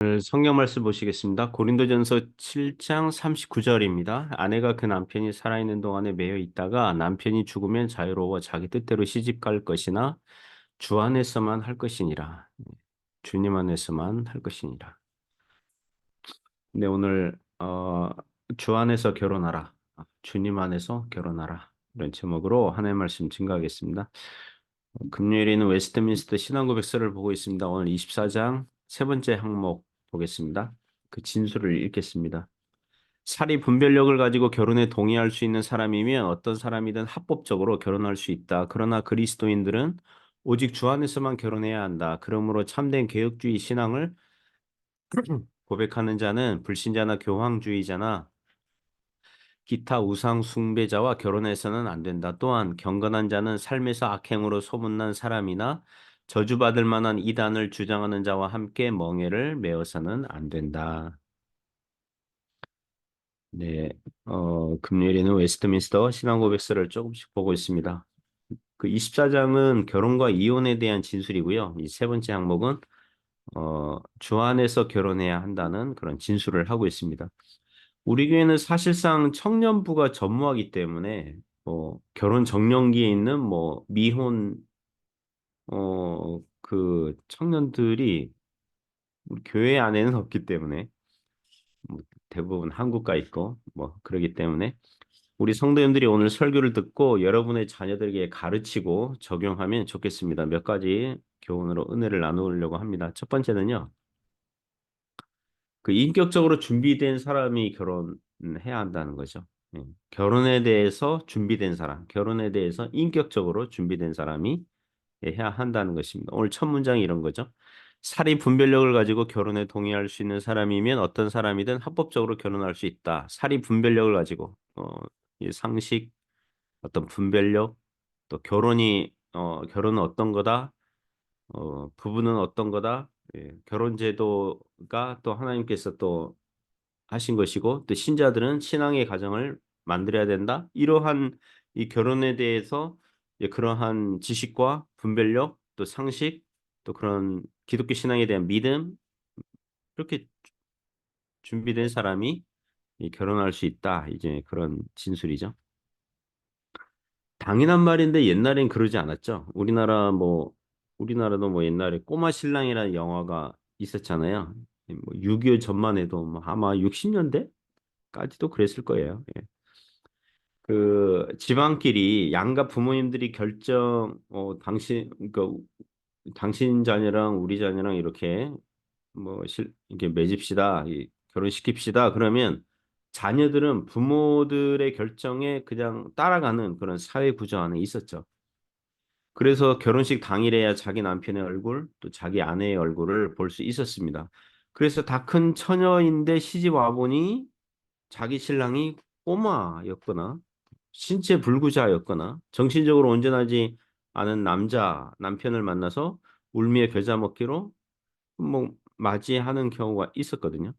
오늘 성경 말씀 보시겠습니다. 고린도전서 7장 39절입니다. 아내가 그 남편이 살아있는 동안에 매여 있다가 남편이 죽으면 자유로워 자기 뜻대로 시집갈 것이나 주 안에서만 할 것이니라. 주님 안에서만 할 것이니라. 네, 오늘 주 안에서 결혼하라. 주님 안에서 결혼하라. 이런 제목으로 하나님의 말씀 증거하겠습니다. 금요일에는 웨스트민스터 신앙고백서를 보고 있습니다. 오늘 24장 세 번째 항목 보겠습니다. 그 진술을 읽겠습니다. 사리 분별력을 가지고 결혼에 동의할 수 있는 사람이면 어떤 사람이든 합법적으로 결혼할 수 있다. 그러나 그리스도인들은 오직 주 안에서만 결혼해야 한다. 그러므로 참된 개혁주의 신앙을 고백하는 자는 불신자나 교황주의자나 기타 우상 숭배자와 결혼해서는 안 된다. 또한 경건한 자는 삶에서 악행으로 소문난 사람이나 저주받을 만한 이단을 주장하는 자와 함께 멍에를 메어서는 안 된다. 네, 금요일에는 웨스트민스터 신앙고백서를 조금씩 보고 있습니다. 그 24장은 결혼과 이혼에 대한 진술이고요. 이 세 번째 항목은 주 안에서 결혼해야 한다는 그런 진술을 하고 있습니다. 우리 교회는 사실상 청년부가 전무하기 때문에 결혼 적령기에 있는 미혼 그 청년들이 우리 교회 안에는 없기 때문에 뭐 대부분 한국가 있고 그러기 때문에 우리 성도님들이 오늘 설교를 듣고 여러분의 자녀들에게 가르치고 적용하면 좋겠습니다. 몇 가지 교훈으로 은혜를 나누려고 합니다. 첫 번째는요. 그 인격적으로 준비된 사람이 결혼해야 한다는 거죠. 결혼에 대해서 준비된 사람, 결혼에 대해서 인격적으로 준비된 사람이 해야 한다는 것입니다. 오늘 첫 문장이 이런 거죠. 사리 분별력을 가지고 결혼에 동의할 수 있는 사람이면 어떤 사람이든 합법적으로 결혼할 수 있다. 사리 분별력을 가지고 이 상식, 어떤 분별력, 또 결혼은 어떤 거다, 부부는 어떤 거다. 결혼 제도가 또 하나님께서 또 하신 것이고 또 신자들은 신앙의 가정을 만들어야 된다. 이러한 이 결혼에 대해서 그러한 지식과 분별력 또 상식 또 그런 기독교 신앙에 대한 믿음 그렇게 준비된 사람이 이 결혼할 수 있다. 이제 그런 진술이죠. 당연한 말인데 옛날엔 그러지 않았죠. 우리나라도 옛날에 꼬마 신랑이라는 영화가 있었잖아요. 6.25 전만 해도 아마 60년대까지도 그랬을 거예요. 예. 그 집안끼리 양가 부모님들이 그러니까 당신 자녀랑 우리 자녀랑 이렇게 이렇게 맺읍시다, 결혼시킵시다. 그러면 자녀들은 부모들의 결정에 그냥 따라가는 그런 사회 구조 안에 있었죠. 그래서 결혼식 당일에야 자기 남편의 얼굴, 또 자기 아내의 얼굴을 볼 수 있었습니다. 그래서 다 큰 처녀인데 시집 와보니 자기 신랑이 꼬마였거나 신체 불구자였거나 정신적으로 온전하지 않은 남편을 만나서 울며 겨자 먹기로 맞이하는 경우가 있었거든요.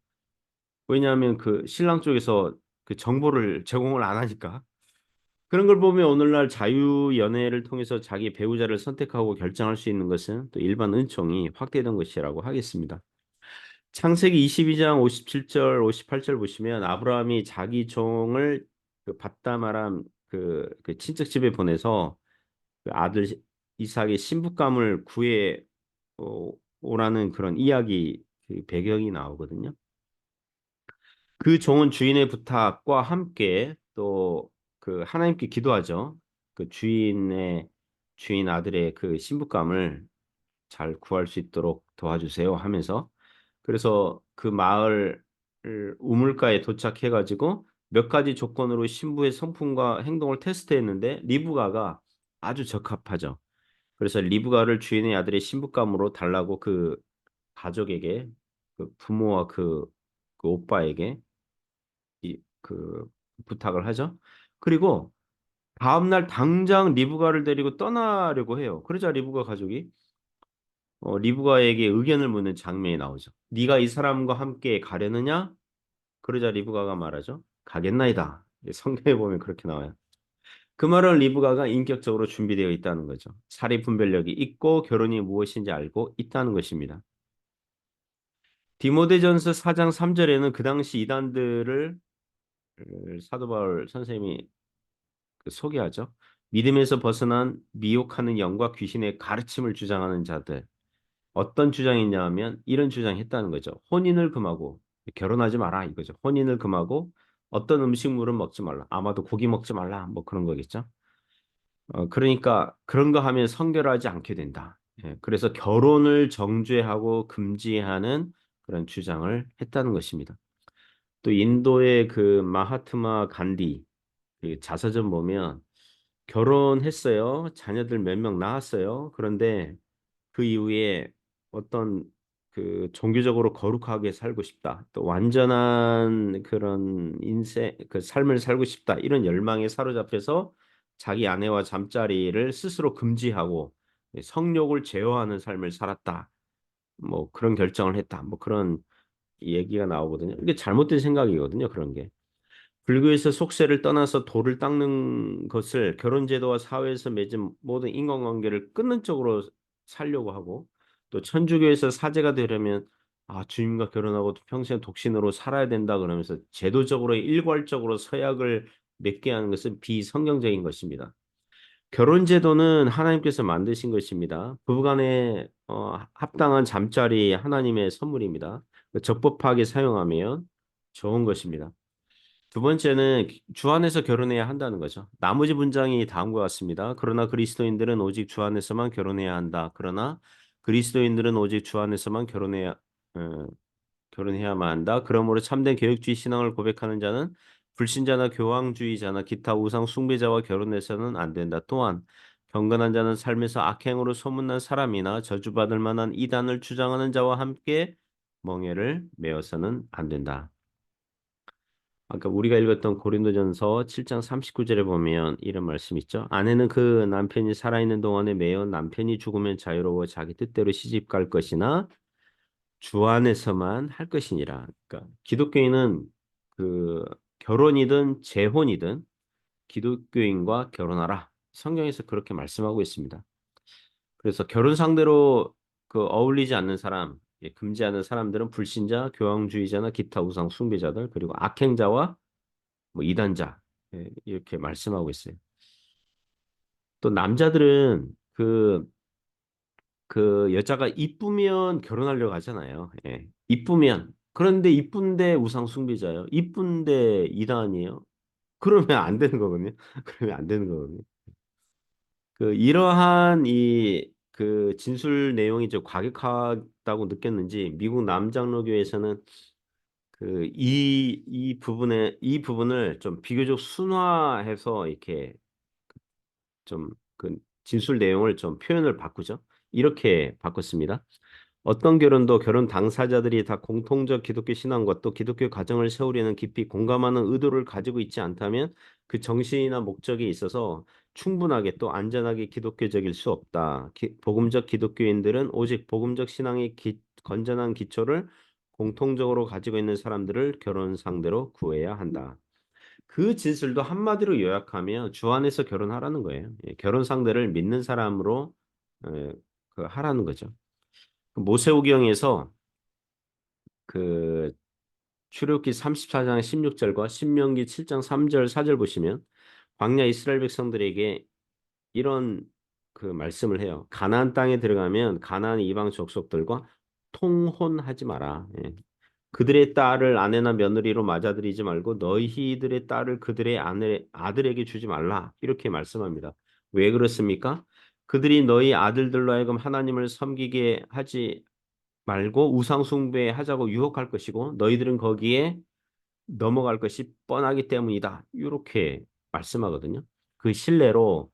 왜냐하면 그 신랑 쪽에서 그 정보를 제공을 안 하니까. 그런 걸 보면 오늘날 자유 연애를 통해서 자기 배우자를 선택하고 결정할 수 있는 것은 또 일반 은총이 확대된 것이라고 하겠습니다. 창세기 22장 57절, 58절 보시면 아브라함이 자기 종을 그 밧다마람 그 친척 집에 보내서 그 아들 이삭의 신부감을 구해 오라는 그런 이야기 그 배경이 나오거든요. 그 종은 주인의 부탁과 함께 또 그 하나님께 기도하죠. 그 주인 아들의 그 신부감을 잘 구할 수 있도록 도와주세요 하면서 그래서 그 마을 우물가에 도착해 가지고 몇 가지 조건으로 신부의 성품과 행동을 테스트했는데 리브가가 아주 적합하죠. 그래서 리브가를 주인의 아들의 신부감으로 달라고 그 가족에게 그 부모와 그 오빠에게 그 부탁을 하죠. 그리고 다음날 당장 리브가를 데리고 떠나려고 해요. 그러자 리브가 가족이 리브가에게 의견을 묻는 장면이 나오죠. 네가 이 사람과 함께 가려느냐? 그러자 리브가가 말하죠. 가겠나이다. 성경에 보면 그렇게 나와요. 그 말은 리브가가 인격적으로 준비되어 있다는 거죠. 사리 분별력이 있고 결혼이 무엇인지 알고 있다는 것입니다. 디모데전서 4장 3절에는 그 당시 이단들을 사도 바울 선생님이 소개하죠. 믿음에서 벗어난 미혹하는 영과 귀신의 가르침을 주장하는 자들. 어떤 주장이냐 하면 이런 주장했다는 거죠. 혼인을 금하고 결혼하지 마라 이거죠. 혼인을 금하고 어떤 음식물은 먹지 말라. 아마도 고기 먹지 말라. 뭐 그런 거겠죠. 그러니까 그런 거 하면 성결하지 않게 된다. 예, 그래서 결혼을 정죄하고 금지하는 그런 주장을 했다는 것입니다. 또 인도의 그 마하트마 간디 그 자서전 보면 결혼했어요. 자녀들 몇 명 낳았어요. 그런데 그 이후에 어떤 그 종교적으로 거룩하게 살고 싶다. 또 완전한 그런 인생, 그 삶을 살고 싶다. 이런 열망에 사로잡혀서 자기 아내와 잠자리를 스스로 금지하고 성욕을 제어하는 삶을 살았다. 뭐 그런 결정을 했다. 뭐 그런 얘기가 나오거든요. 이게 잘못된 생각이거든요. 그런 게. 불교에서 속세를 떠나서 도를 닦는 것을 결혼제도와 사회에서 맺은 모든 인간관계를 끊는 쪽으로 살려고 하고 또 천주교에서 사제가 되려면 주님과 결혼하고 평생 독신으로 살아야 된다 그러면서 제도적으로 일괄적으로 서약을 맺게 하는 것은 비성경적인 것입니다. 결혼제도는 하나님께서 만드신 것입니다. 부부간에 합당한 잠자리 하나님의 선물입니다. 적법하게 사용하면 좋은 것입니다. 두 번째는 주 안에서 결혼해야 한다는 거죠. 나머지 문장이 다음과 같습니다. 그러나 그리스도인들은 오직 주 안에서만 결혼해야 한다. 그러나 그리스도인들은 오직 주 안에서만 어, 결혼해야만 한다. 그러므로 참된 개혁주의 신앙을 고백하는 자는 불신자나 교황주의자나 기타 우상 숭배자와 결혼해서는 안 된다. 또한 경건한 자는 삶에서 악행으로 소문난 사람이나 저주받을 만한 이단을 주장하는 자와 함께 멍에를 메어서는 안 된다. 아까 우리가 읽었던 고린도전서 7장 39절에 보면 이런 말씀 있죠. 아내는 그 남편이 살아있는 동안에 매여 남편이 죽으면 자유로워 자기 뜻대로 시집 갈 것이나 주 안에서만 할 것이니라. 그러니까 기독교인은 그 결혼이든 재혼이든 기독교인과 결혼하라. 성경에서 그렇게 말씀하고 있습니다. 그래서 결혼 상대로 그 어울리지 않는 사람, 금지하는 사람들은 불신자, 교황주의자나 기타 우상 숭배자들 그리고 악행자와 뭐 이단자 이렇게 말씀하고 있어요. 또 남자들은 그 여자가 이쁘면 결혼하려고 하잖아요. 예. 이쁘면 그런데 이쁜데 우상 숭배자예요. 이쁜데 이단이에요. 그러면 안 되는 거거든요. 그러면 안 되는 거거든요. 그 이러한 이 그 진술 내용이 좀 과격하다고 느꼈는지 미국 남장로교에서는 그 이 부분을 좀 비교적 순화해서 이렇게 좀 그 진술 내용을 좀 표현을 바꾸죠. 이렇게 바꿨습니다. 어떤 결혼도 결혼 당사자들이 다 공통적 기독교 신앙과 또 기독교 가정을 세우려는 깊이 공감하는 의도를 가지고 있지 않다면 그 정신이나 목적에 있어서 충분하게 또 안전하게 기독교적일 수 없다. 복음적 기독교인들은 오직 복음적 신앙의 건전한 기초를 공통적으로 가지고 있는 사람들을 결혼 상대로 구해야 한다. 그 진술도 한마디로 요약하면 주 안에서 결혼하라는 거예요. 예, 결혼 상대를 믿는 사람으로 그 하라는 거죠. 그 모세오경에서 그 출애굽기 34장 16절과 신명기 7장 3절 4절 보시면 광야 이스라엘 백성들에게 이런 그 말씀을 해요. 가나안 땅에 들어가면 가나안 이방 족속들과 통혼하지 마라. 예. 그들의 딸을 아내나 며느리로 맞아들이지 말고 너희들의 딸을 그들의 아들에게 주지 말라. 이렇게 말씀합니다. 왜 그렇습니까? 그들이 너희 아들들로 하여금 하나님을 섬기게 하지 말고 우상 숭배하자고 유혹할 것이고 너희들은 거기에 넘어갈 것이 뻔하기 때문이다. 이렇게 말씀하거든요. 그 신뢰로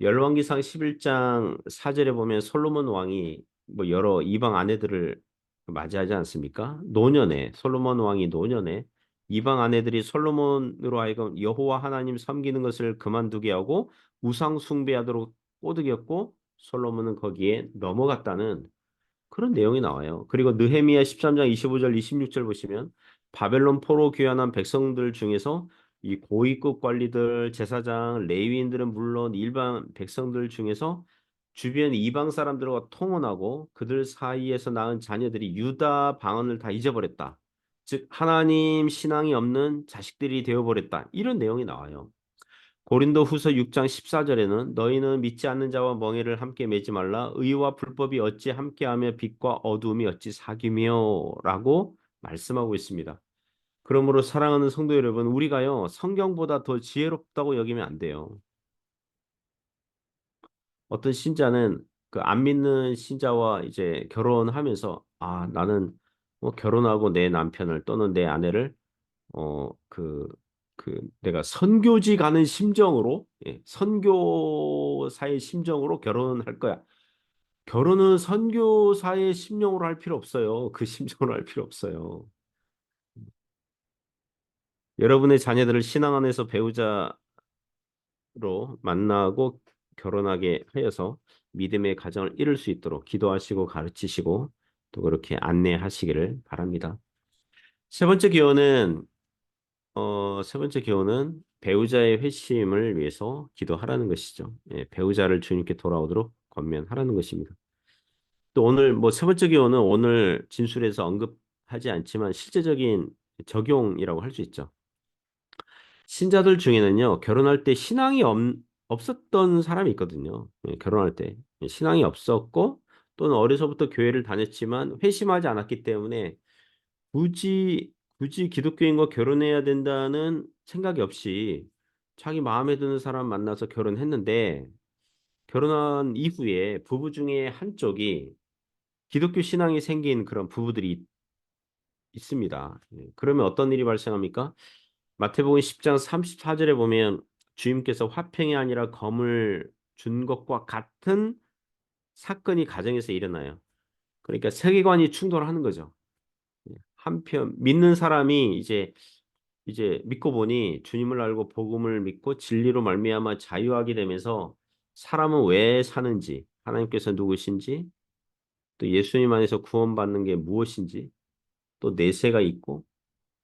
열왕기상 11장 4절에 보면 솔로몬 왕이 뭐 여러 이방 아내들을 맞이하지 않습니까? 노년에 솔로몬 왕이 노년에 이방 아내들이 솔로몬으로 하여금 여호와 하나님 섬기는 것을 그만두게 하고 우상 숭배하도록 꼬드겼고 솔로몬은 거기에 넘어갔다는 그런 내용이 나와요. 그리고 느헤미야 13장 25절 26절 보시면 바벨론 포로 귀환한 백성들 중에서 이 고위급 관리들, 제사장, 레위인들은 물론 일반 백성들 중에서 주변 이방 사람들과 통혼하고 그들 사이에서 낳은 자녀들이 유다 방언을 다 잊어버렸다. 즉 하나님 신앙이 없는 자식들이 되어버렸다. 이런 내용이 나와요. 고린도 후서 6장 14절에는 너희는 믿지 않는 자와 멍에를 함께 매지 말라. 의와 불법이 어찌 함께하며 빛과 어두움이 어찌 사귀며 라고 말씀하고 있습니다. 그러므로 사랑하는 성도 여러분, 우리가요 성경보다 더 지혜롭다고 여기면 안 돼요. 어떤 신자는 그 안 믿는 신자와 이제 결혼하면서 아 나는 뭐 결혼하고 내 남편을 또는 내 아내를 내가 선교지 가는 심정으로 선교사의 심정으로 결혼할 거야. 결혼은 선교사의 심령으로 할 필요 없어요. 그 심정으로 할 필요 없어요. 여러분의 자녀들을 신앙 안에서 배우자로 만나고 결혼하게 하여서 믿음의 가정을 이룰 수 있도록 기도하시고 가르치시고 또 그렇게 안내하시기를 바랍니다. 세 번째 기호는 세 번째 기호는 배우자의 회심을 위해서 기도하라는 것이죠. 예, 배우자를 주님께 돌아오도록 권면하라는 것입니다. 또 오늘 뭐 세 번째 기호는 오늘 진술에서 언급하지 않지만 실제적인 적용이라고 할 수 있죠. 신자들 중에는요, 결혼할 때 없었던 사람이 있거든요. 예, 결혼할 때. 신앙이 없었고, 또는 어려서부터 교회를 다녔지만 회심하지 않았기 때문에 굳이 기독교인과 결혼해야 된다는 생각이 없이 자기 마음에 드는 사람 만나서 결혼했는데, 결혼한 이후에 부부 중에 한쪽이 기독교 신앙이 생긴 그런 부부들이 있습니다. 예, 그러면 어떤 일이 발생합니까? 마태복음 10장 34절에 보면 주님께서 화평이 아니라 검을 준 것과 같은 사건이 가정에서 일어나요. 그러니까 세계관이 충돌하는 거죠. 한편 믿는 사람이 이제 믿고 보니 주님을 알고 복음을 믿고 진리로 말미암아 자유하게 되면서 사람은 왜 사는지, 하나님께서 누구신지, 또 예수님 안에서 구원받는 게 무엇인지, 또 내세가 있고,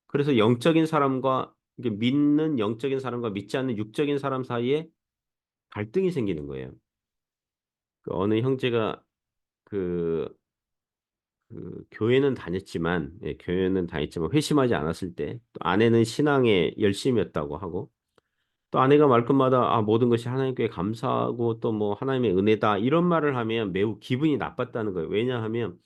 그래서 영적인 사람과 이게 믿는 영적인 사람과 믿지 않는 육적인 사람 사이에 갈등이 생기는 거예요. 그 어느 형제가 그, 그 교회는 다녔지만, 교회는 다녔지만 회심하지 않았을 때, 또 아내는 신앙에 열심이었다고 하고, 또 아내가 말끝마다 아, 모든 것이 하나님께 감사하고 또 뭐 하나님의 은혜다 이런 말을 하면 매우 기분이 나빴다는 거예요. 왜냐하면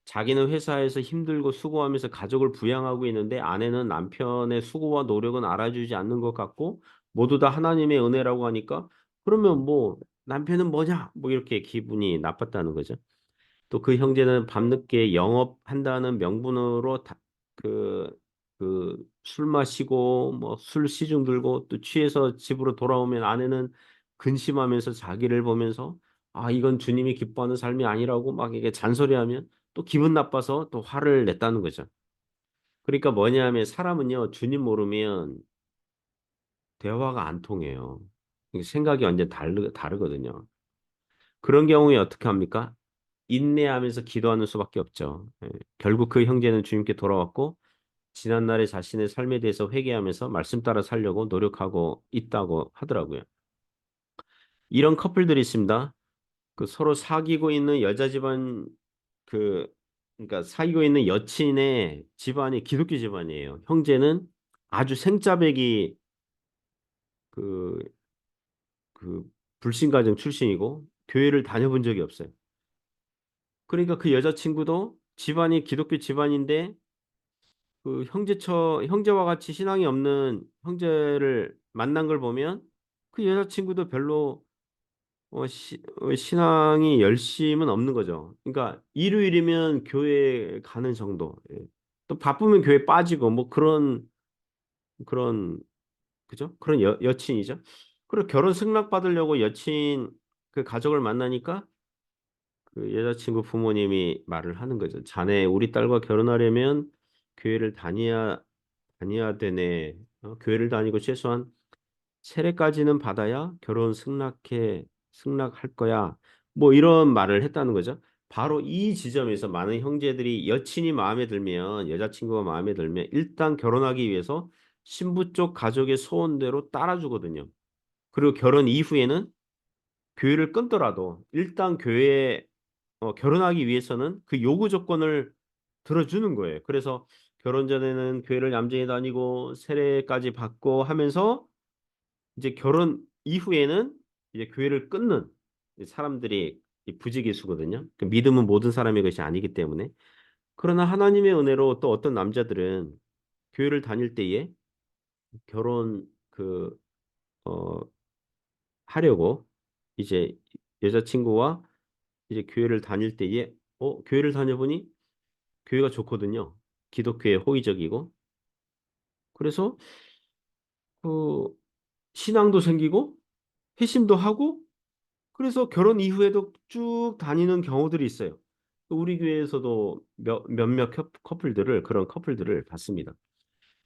자기는 회사에서 힘들고 수고하면서 가족을 부양하고 있는데 아내는 남편의 수고와 노력은 알아주지 않는 것 같고 모두 다 하나님의 은혜라고 하니까 그러면 뭐 남편은 뭐냐 뭐 이렇게 기분이 나빴다는 거죠. 또 그 형제는 밤늦게 영업한다는 명분으로 술 마시고 뭐 술 시중 들고 또 취해서 집으로 돌아오면 아내는 근심하면서 자기를 보면서 아 이건 주님이 기뻐하는 삶이 아니라고 막 이게 잔소리하면 또 기분 나빠서 또 화를 냈다는 거죠. 그러니까 뭐냐 면 사람은요 주님 모르면 대화가 안 통해요. 생각이 완전 다르거든요. 그런 경우에 어떻게 합니까? 인내하면서 기도하는 수밖에 없죠. 결국 그 형제는 주님께 돌아왔고 지난날의 자신의 삶에 대해서 회개하면서 말씀 따라 살려고 노력하고 있다고 하더라고요. 이런 커플들이 있습니다. 그 서로 사귀고 있는 여자 집안 그 그러니까 사귀고 있는 여친의 집안이 기독교 집안이에요. 형제는 아주 생짜배기 그, 그 불신가정 출신이고 교회를 다녀본 적이 없어요. 그러니까 그 여자친구도 집안이 기독교 집안인데 그 형제와 같이 신앙이 없는 형제를 만난 걸 보면 그 여자친구도 별로 신앙이 열심은 없는 거죠. 그러니까 일요일이면 교회 가는 정도. 예. 또 바쁘면 교회 빠지고 뭐 그런 그죠? 그런 여친이죠. 그리고 결혼 승낙 받으려고 여친 그 가족을 만나니까 그 여자친구 부모님이 말을 하는 거죠. 자네 우리 딸과 결혼하려면 교회를 다녀야 되네. 교회를 다니고 최소한 세례까지는 받아야 승낙할 거야. 뭐 이런 말을 했다는 거죠. 바로 이 지점에서 많은 형제들이 여친이 마음에 들면 여자친구가 마음에 들면 일단 결혼하기 위해서 신부 쪽 가족의 소원대로 따라주거든요. 그리고 결혼 이후에는 교회를 끊더라도 일단 교회에 결혼하기 위해서는 그 요구 조건을 들어주는 거예요. 그래서 결혼 전에는 교회를 얌전히 다니고 세례까지 받고 하면서 이제 결혼 이후에는 이제 교회를 끊는 사람들이 이 부지기수거든요. 그 믿음은 모든 사람의 것이 아니기 때문에. 그러나 하나님의 은혜로 또 어떤 남자들은 교회를 다닐 때에 결혼 어, 하려고 이제 여자친구와 이제 교회를 다닐 때에 교회를 다녀보니 교회가 좋거든요. 기독교에 호의적이고. 그래서 그 신앙도 생기고 회심도 하고 그래서 결혼 이후에도 쭉 다니는 경우들이 있어요. 우리 교회에서도 몇몇 커플들을 그런 커플들을 봤습니다.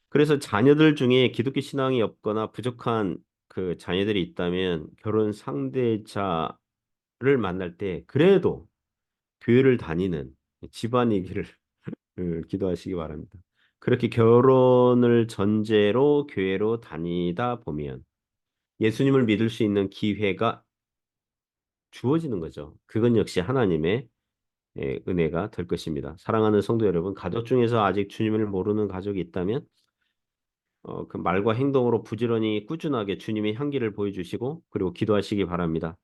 그래서 자녀들 중에 기독교 신앙이 없거나 부족한 그 자녀들이 있다면 결혼 상대자를 만날 때 그래도 교회를 다니는 집안이기를 기도하시기 바랍니다. 그렇게 결혼을 전제로 교회로 다니다 보면 예수님을 믿을 수 있는 기회가 주어지는 거죠. 그건 역시 하나님의 은혜가 될 것입니다. 사랑하는 성도 여러분, 가족 중에서 아직 주님을 모르는 가족이 있다면 그 말과 행동으로 부지런히 꾸준하게 주님의 향기를 보여주시고 그리고 기도하시기 바랍니다.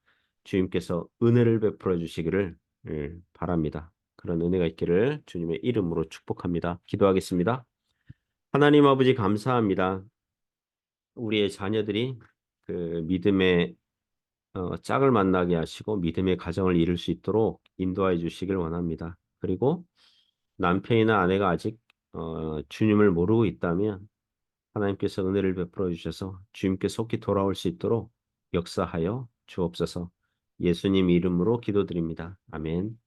주님께서 은혜를 베풀어 주시기를 바랍니다. 그런 은혜가 있기를 주님의 이름으로 축복합니다. 기도하겠습니다. 하나님 아버지 감사합니다. 우리의 자녀들이 그 믿음의 짝을 만나게 하시고 믿음의 가정을 이룰 수 있도록 인도하여 주시길 원합니다. 그리고 남편이나 아내가 아직 주님을 모르고 있다면 하나님께서 은혜를 베풀어 주셔서 주님께 속히 돌아올 수 있도록 역사하여 주옵소서. 예수님 이름으로 기도드립니다. 아멘.